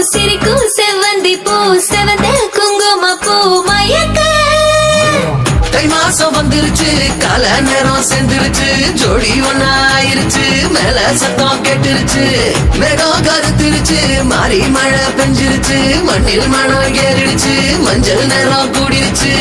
சிரிக்கும் செவ்வந்தி பூ செவந்த குங்கும பூ மயக்க தை மாசம் வந்துருச்சு கால நேரம் செஞ்சிருச்சு ஜோடி ஒன்னா ஆயிருச்சு மேல சத்தம் கேட்டுருச்சு மேகம் கருத்துருச்சு மாறி மழை பெஞ்சிருச்சு மண்ணில் மனம் ஏறிடுச்சு மஞ்சள் நேரம் கூடிருச்சு